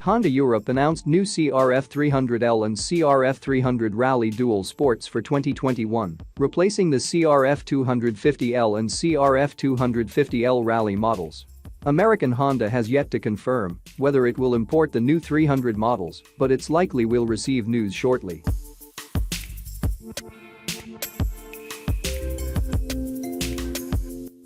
Honda Europe announced new CRF300L and CRF300 Rally dual sports for 2021, replacing the CRF250L and CRF250L Rally models. American Honda has yet to confirm whether it will import the new 300 models, but it's likely we'll receive news shortly.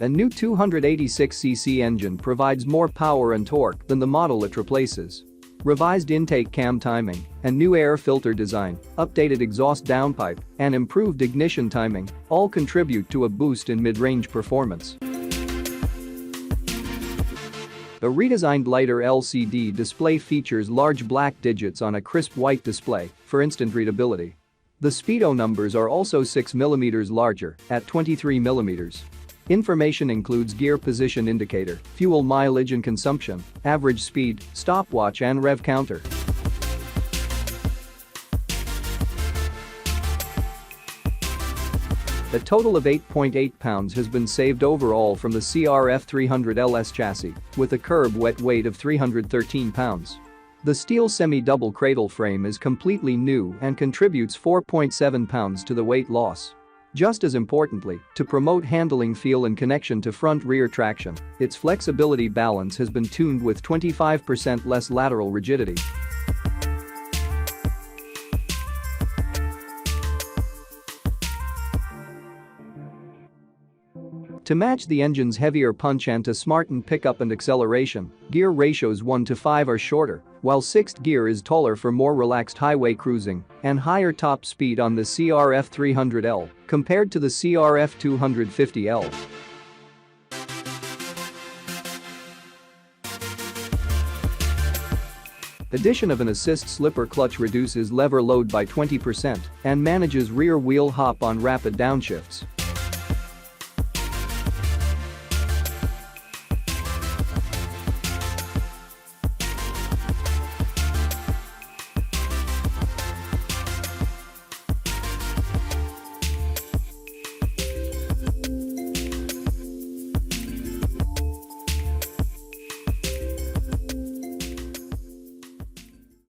A new 286cc engine provides more power and torque than the model it replaces. Revised intake cam timing and new air filter design, updated exhaust downpipe, and improved ignition timing all contribute to a boost in mid-range performance. A redesigned lighter LCD display features large black digits on a crisp white display for instant readability. The speedo numbers are also 6 mm larger at 23 mm. Information includes gear position indicator, fuel mileage and consumption, average speed, stopwatch and rev counter. A total of 8.8 pounds has been saved overall from the CRF300LS chassis, with a curb wet weight of 313 pounds. The steel semi-double cradle frame is completely new and contributes 4.7 pounds to the weight loss. Just as importantly, to promote handling feel and connection to front-rear traction, its flexibility balance has been tuned with 25% less lateral rigidity. To match the engine's heavier punch and to smarten pickup and acceleration, gear ratios 1:5 are shorter, while 6th gear is taller for more relaxed highway cruising and higher top speed on the CRF300L compared to the CRF250L. Addition of an assist slipper clutch reduces lever load by 20% and manages rear wheel hop on rapid downshifts.